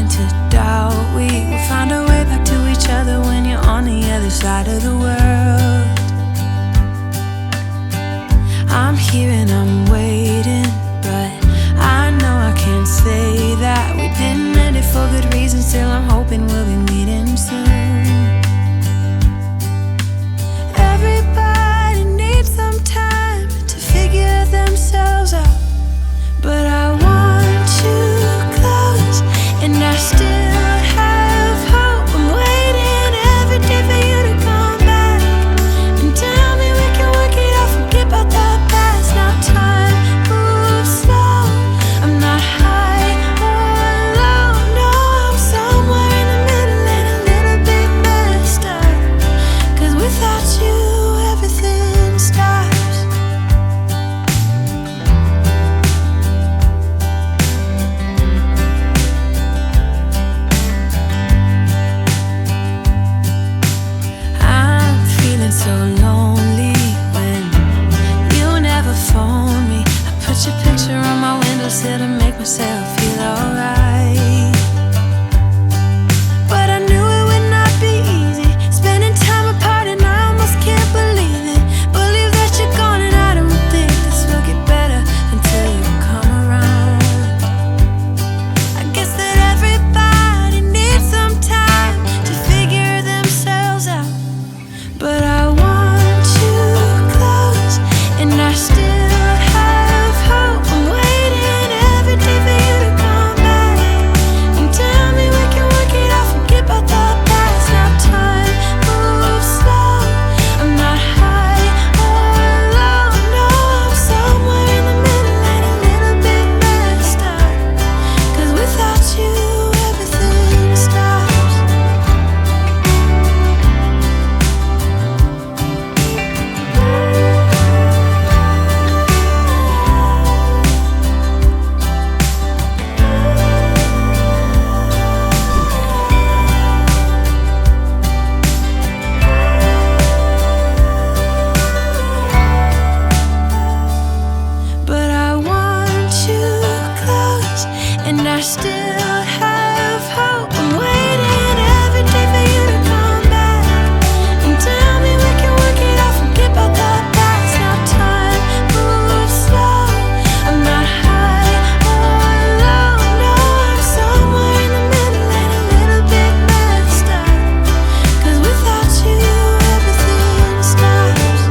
starting to doubt we will find our way back to each other when you're on the other side of the world. I'm here and I'm waiting, but I know I can't say that we didn't end it for good reasons. Still I'm hoping we'll be meeting soon. Everybody needs some time to figure themselves out, but I want you close, and I still have hope. I'm waiting every day for you to come back and tell me we can work it out, forget about the past. Now time moves slow, I'm not high or low, no, I'm somewhere in the middle and a little bit messed up, 'cause without you everything stops. I'm feeling so lonely when you never phone me. I put your picture on my windowsill to make myself feel alright, but I knew it would not be easy, spending time apart, and I almost can't believe it. Believe that you're gone, and I don't think this will get better until you come around. I guess that everybody needs some time to figure themselves out, but I want you close, and I still have hope. I'm waiting every day for you to come back and tell me we can work it out, forget about the past. Now time moves slow, I'm not high or low, no, I'm somewhere in the middle and a little bit messed up, 'cause without you everything stops. But I want you close, and I still have hope. I'm waiting every day for you to come back and tell me we can work it out, forget about the past. Now time moves slow, I'm not high or low, no, I'm somewhere in the middle and a little bit messed up, 'cause without you everything stops.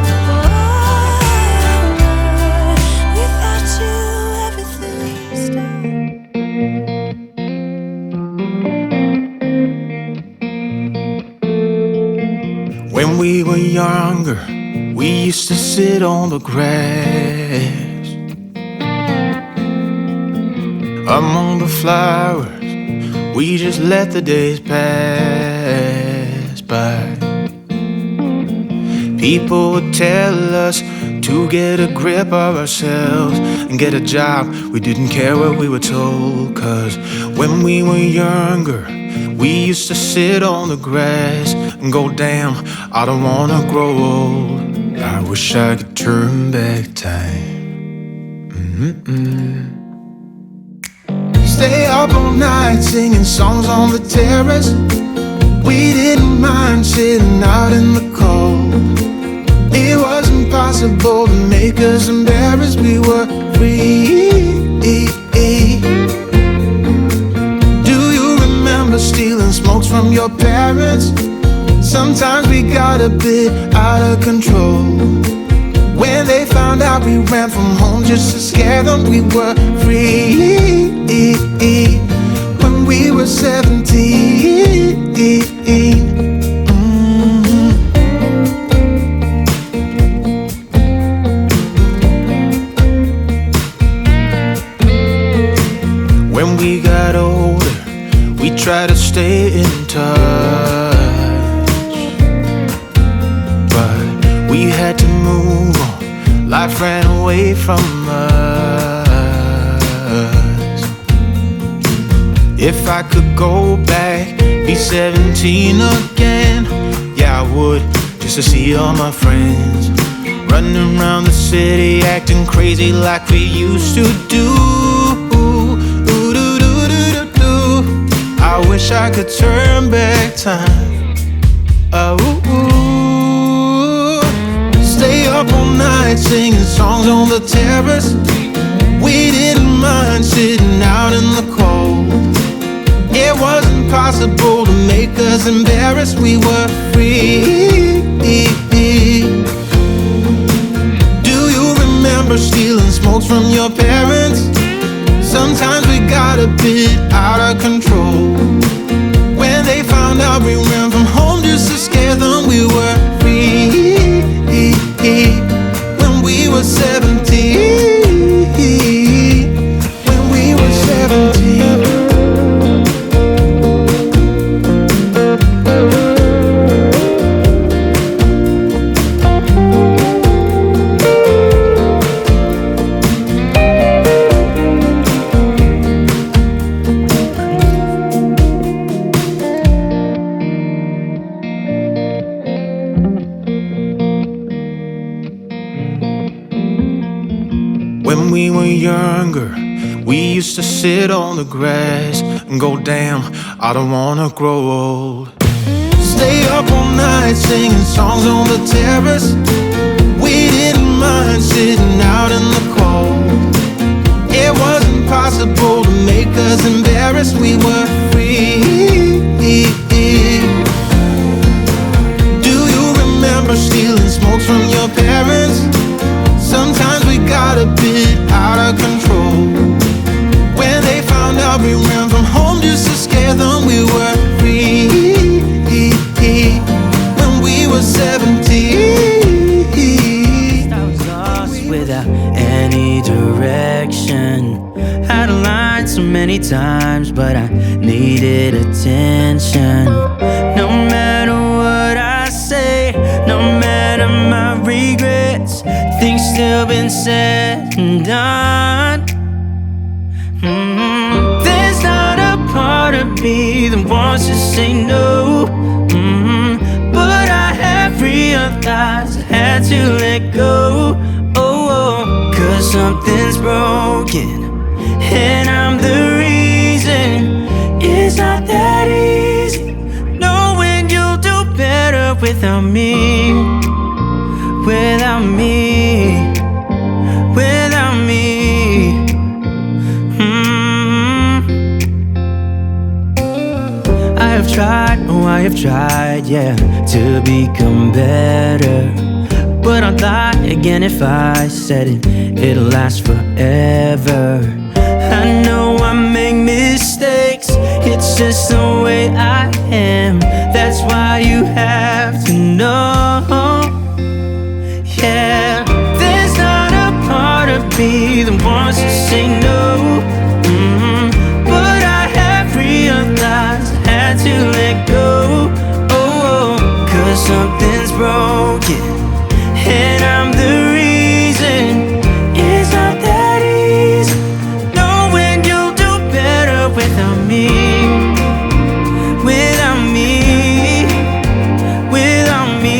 Without you everything stops. When we were younger, we used to sit on the grass among the flowers. We just let the days pass by. People would tell us to get a grip of ourselves and get a job. We didn't care what we were told, 'cause when we were younger, we used to sit on the grass and go, damn, I don't wanna grow old. I wish I could turn back time. Stay up all night singing songs on the terrace. We didn't mind sitting out in the cold. It was impossible to make us embarrassed. We were free. Do you remember stealing smokes from your parents? Sometimes we got a bit out of control. When they found out we ran from home just to scare them, we were free. When we were 17. When we got older, we tried to stay in touch, but we had to move on. Life ran away from us. If I could go back, be 17 again, yeah, I would, just to see all my friends running around the city, acting crazy like we used to do. wish I could turn back time. Oh, stay up all night singing songs on the terrace. We didn't mind sitting out in the cold. It wasn't possible to make us embarrassed. We were free. Do you remember stealing smokes from your parents? Sometimes we got a bit out of control. When they found out we ran from home just to scare them, we were free. When we were 17. When we were 17. When we were younger, we used to sit on the grass and go, damn, I don't wanna grow old. Stay up all night singing songs on the terrace. We didn't mind sitting out in the cold. It wasn't possible to make us embarrassed. We were free. Do you remember stealing smokes from your parents? Sometimes we got a bit out of control. When they found out we ran from home just to scare them, we were free. When we were 17. I was lost without any direction. Had a line so many times, but I needed attention. No matter what I say, no matter my regrets, things still been said and done. There's not a part of me that wants to say no. But I have realized I had to let go. Cause something's broken and I'm the reason. It's not that easy knowing you'll do better without me. Without me, without me. I have tried, oh I have tried, yeah, to become better. But I'd lie again if I said it'll last forever. I know I make mistakes, it's just the way I am. That's why you have to know. Yeah, there's not a part of me that wants to say no. But I have realized I had to let go. Cause something's broken and I'm the reason. It's not that easy knowing you'll do better without me. Without me, without me.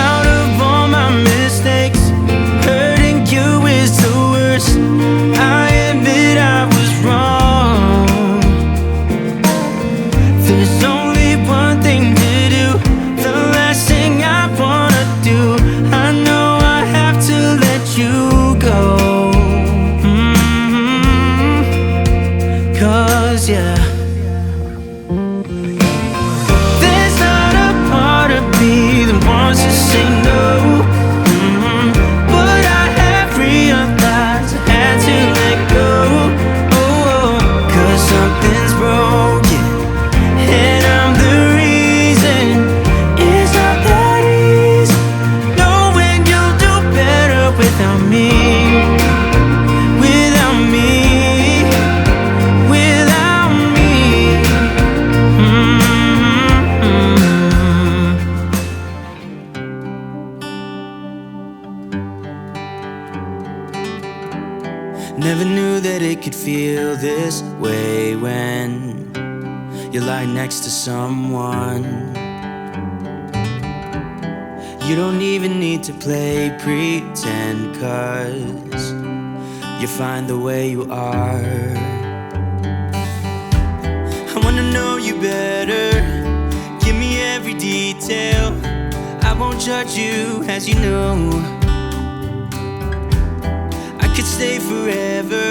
Out of all my mistakes, hurting you is the worst. I admit I was wrong. There's only one thing to do, the last thing I wanna do. I know I have to let you go. Cause yeah, there's not a part of me that wants to say no. But I have realized I had to let go. Cause something's broken and I'm the reason. It's not that easy knowing you'll do better without me. Without me, without me. Never knew that it could feel this way when you lie next to someone. You don't even need to play pretend, 'cause you find the way you are. I wanna know you better. Give me every detail. I won't judge you, as you know. I could stay forever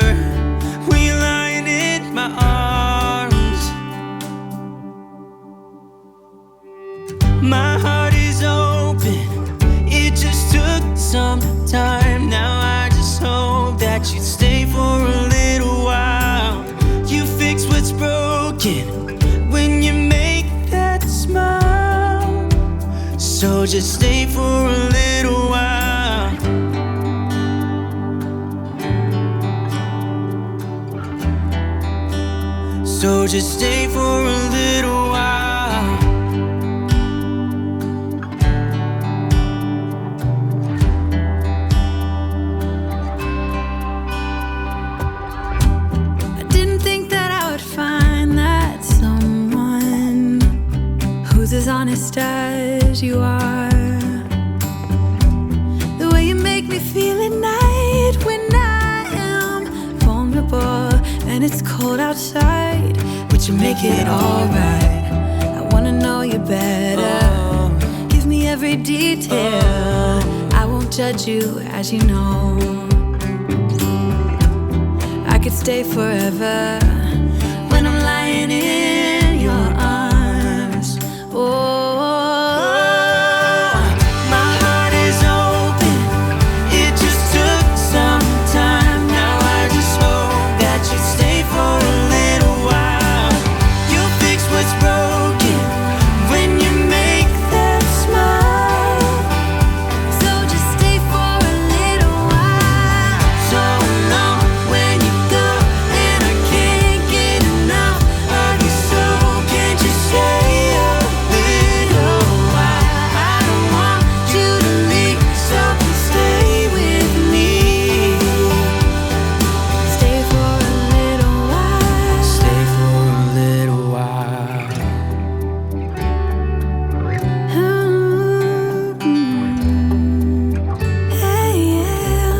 when you're lying in my arms. My heart is open. It just took some time. Now I just hope that you'd stay for a little while. You fix what's broken when you make that smile. So just stay for a little while. So just stay for a little while. I didn't think that I would find that someone who's as honest as you are. The way you make me feel at night when I am vulnerable and it's cold outside, but you make it alright. I wanna know you better. Give me every detail. I won't judge you, as you know. I could stay forever when I'm lying in your arms. My heart is open. It just took some time. Now I just hope that you stay for a little while. You'll fix what's broken when you make that smile. So just stay for a little while. So long when you go, and I can't get enough of you. So can't you stay a little while? I don't want you to leave, so stay with me. Stay for a little while. Stay for a little while. Hey, yeah.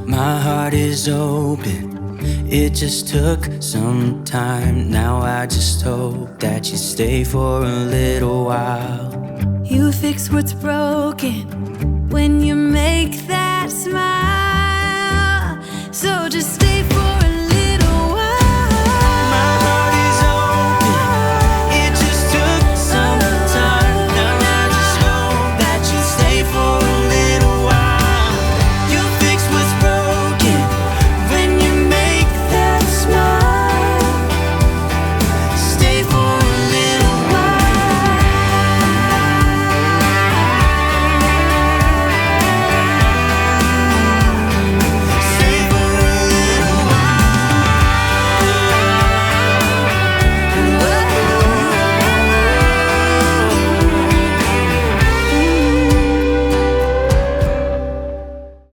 My heart is open. It just took some time. Now I just hope that you stay for a little while. You fix what's broken